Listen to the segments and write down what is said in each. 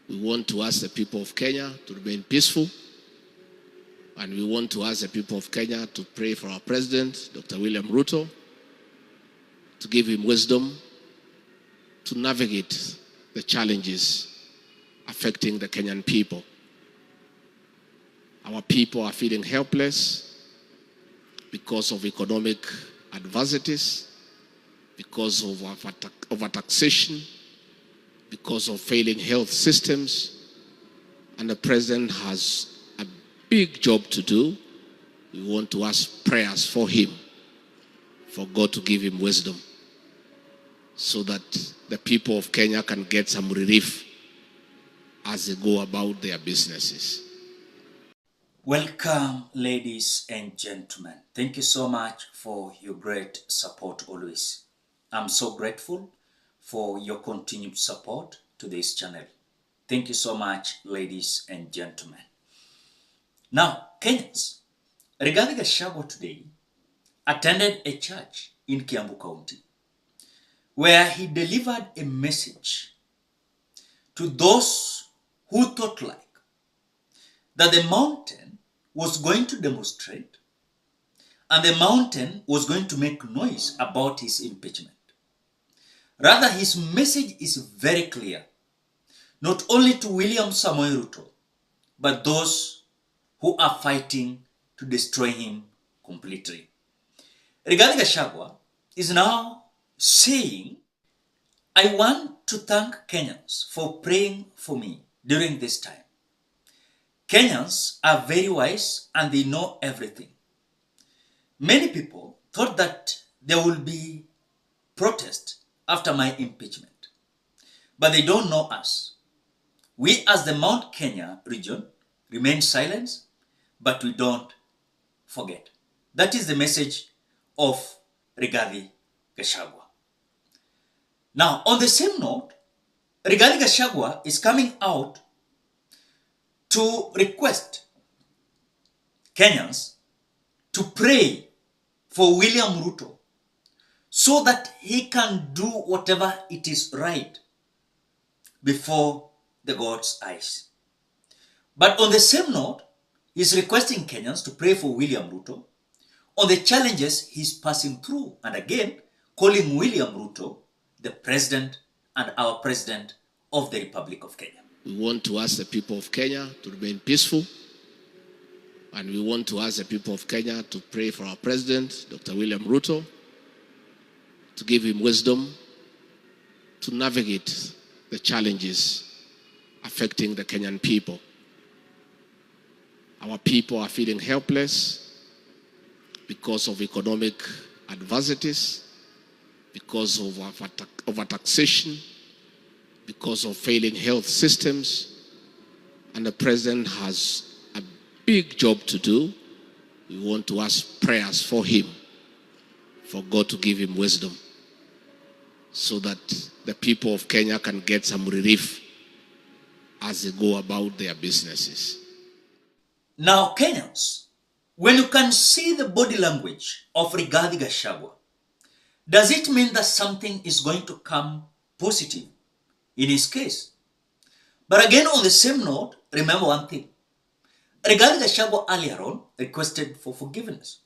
We want to ask the people of Kenya to remain peaceful, and we want to ask the people of Kenya to pray for our president, Dr. William Ruto, to give him wisdom to navigate the challenges affecting the Kenyan people. Our people are feeling helpless because of economic adversities, because of overtaxation, because of failing health systems, and the president has a big job to do. We want to ask prayers for him, for God to give him wisdom, so that the people of Kenya can get some relief as they go about their businesses. Welcome, ladies and gentlemen. Thank you so much for your great support always. I'm so grateful for your continued support to this channel. Thank you so much, ladies and gentlemen. Now, Kenyans, Rigathi Gachagua today attended a church in KIAMBU County where he delivered a message to those who thought like that the mountain was going to demonstrate and the mountain was going to make noise about his impeachment. Rather, his message is very clear, not only to William Samoei Ruto, but those who are fighting to destroy him completely. Rigathi Gachagua is now saying, I want to thank Kenyans for praying for me during this time. Kenyans are very wise and they know everything. Many people thought that there will be protest after my impeachment, but they don't know us. We as the Mount Kenya region remain silent, but we don't forget. That is the message of Rigathi Gachagua. Now, on the same note, Rigathi Gachagua is coming out to request Kenyans to pray for William Ruto so that he can do whatever it is right before the God's eyes. But on the same note, he's requesting Kenyans to pray for William Ruto on the challenges he's passing through, and again, calling William Ruto the president and our president of the Republic of Kenya. We want to ask the people of Kenya to remain peaceful, and we want to ask the people of Kenya to pray for our president, Dr. William Ruto, to give him wisdom to navigate the challenges affecting the Kenyan people. Our people are feeling helpless because of economic adversities, because of overtaxation, because of failing health systems, and the president has a big job to do. We want to ask prayers for him, for God to give him wisdom, so that the people of Kenya can get some relief as they go about their businesses. Now, Kenyans, when you can see the body language of Rigathi Gachagua, does it mean that something is going to come positive in his case? But again, on the same note, remember one thing. Rigathi Gachagua earlier on requested for forgiveness.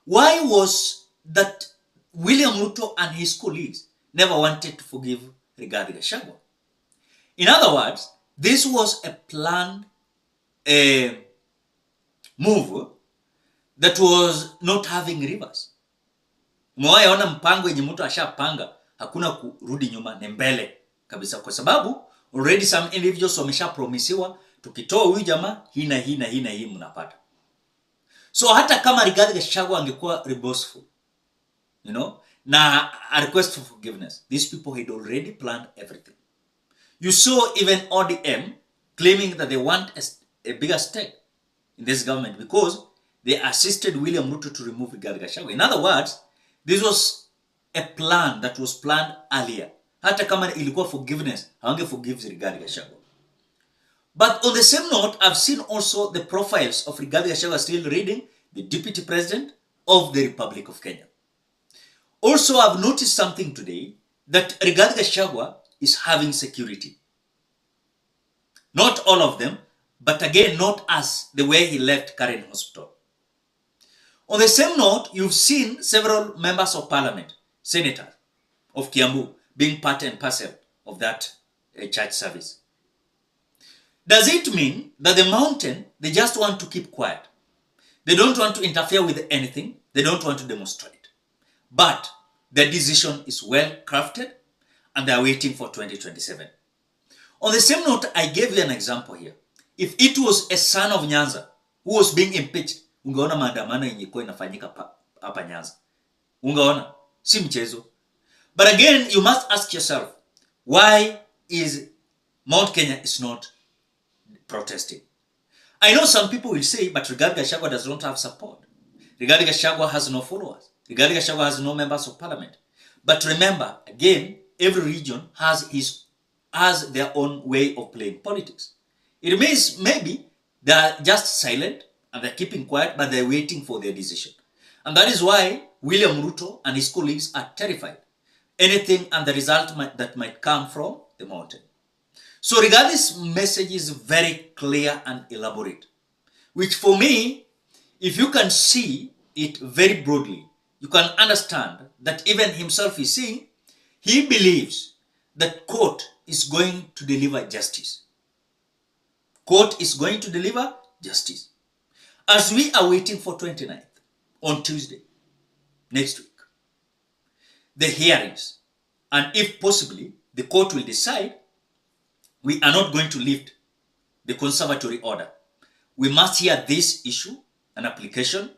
Why was that William Ruto and his colleagues never wanted to forgive Rigathi Gachagua? In other words, this was a planned move that was not having reverse. Umewahi mpango yenye mtu ashapanga, hakuna kurudi nyuma, ni mbele kabisa, kwa sababu already some individuals wameshapromisiwa, tukitoa huyu jamaa hii na hii mnapata. So hata kama Rigathi Gachagua angekuwa remorseful, na a request for forgiveness, these people had already planned everything. You saw even ODM claiming that they want a bigger stake in this government because they assisted William Ruto to remove Rigathi Gachagua. In other words, this was a plan that was planned earlier. Hata kama ilikuwa forgiveness, hawange forgive Rigathi Gachagua. But on the same note, I've seen also the profiles of Rigathi Gachagua still reading, the Deputy President of the Republic of Kenya. Also, I've noticed something today, that Rigathi Gachagua is having security. Not all of them, but again, not as the way he left Karen Hospital. On the same note, you've seen several members of parliament, senators of Kiambu, being part and parcel of that church service. Does it mean that the mountain, they just want to keep quiet? They don't want to interfere with anything. They don't want to demonstrate. But their decision is well crafted and they are waiting for 2027. On the same note, I gave you an example here. If it was a son of Nyanza who was being impeached, ungeona maandamano yenye kwa inafanyika hapa Nyanza. Ungeona, si mchezo. But again, you must ask yourself, why is Mount Kenya is not protesting? I know some people will say, but Rigathi Gachagua does not have support. Rigathi Gachagua has no followers. Rigathi Gachagua has no members of parliament. But remember, again, every region has their own way of playing politics. It means maybe they are just silent and they're keeping quiet, but they're waiting for their decision. And that is why William Ruto and his colleagues are terrified. Anything and the result that might come from the mountain. So Rigathi's message is very clear and elaborate, which for me, if you can see it very broadly, you can understand that even himself is saying he believes that court is going to deliver justice. Court is going to deliver justice. As we are waiting for 29th, on Tuesday, next week, the hearings, and if possibly, the court will decide we are not going to lift the conservatory order. We must hear this issue, an application.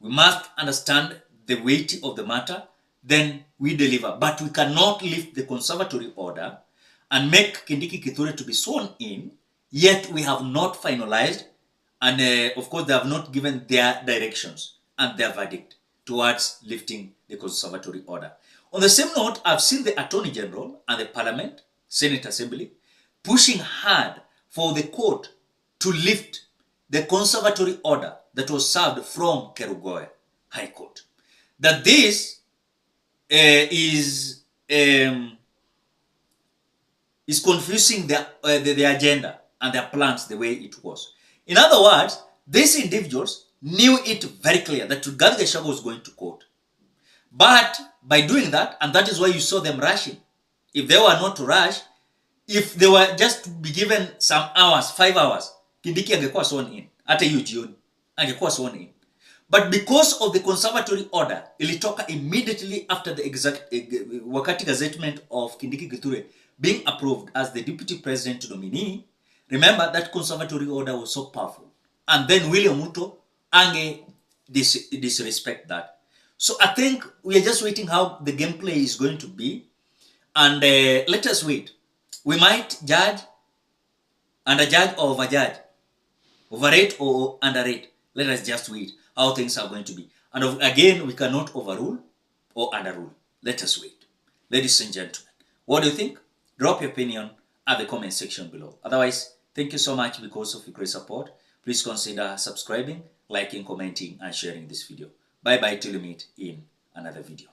We must understand the weight of the matter. Then we deliver. But we cannot lift the conservatory order and make Kindiki Kithure to be sworn in, yet we have not finalized. And of course, they have not given their directions and their verdict towards lifting the conservatory order. On the same note, I've seen the Attorney General and the Parliament, Senate Assembly, pushing hard for the court to lift the conservatory order that was served from Kerugoya High Court. That this is confusing the agenda and their plans the way it was. In other words, these individuals knew it very clear that Rigathi Gachagua was going to court. But by doing that, and that is why you saw them rushing. If they were not to rush, if they were just to be given some hours, 5 hours, Kindiki angekuwa sworn in. Hata hiyo jioni angekuwa sworn in. But because of the conservatory order, ilitoka immediately after the wakati gazettement of Kindiki Kithure being approved as the deputy president nominee. Remember that conservatory order was so powerful. And then William Ruto disrespect that. So I think we are just waiting how the gameplay is going to be. And let us wait. We might judge, underjudge or overjudge, overrate or underrate. Let us just wait how things are going to be. And again, we cannot overrule or underrule. Let us wait. Ladies and gentlemen, what do you think? Drop your opinion at the comment section below. Otherwise, thank you so much because of your great support. Please consider subscribing, liking, commenting, and sharing this video. Bye-bye till we meet in another video.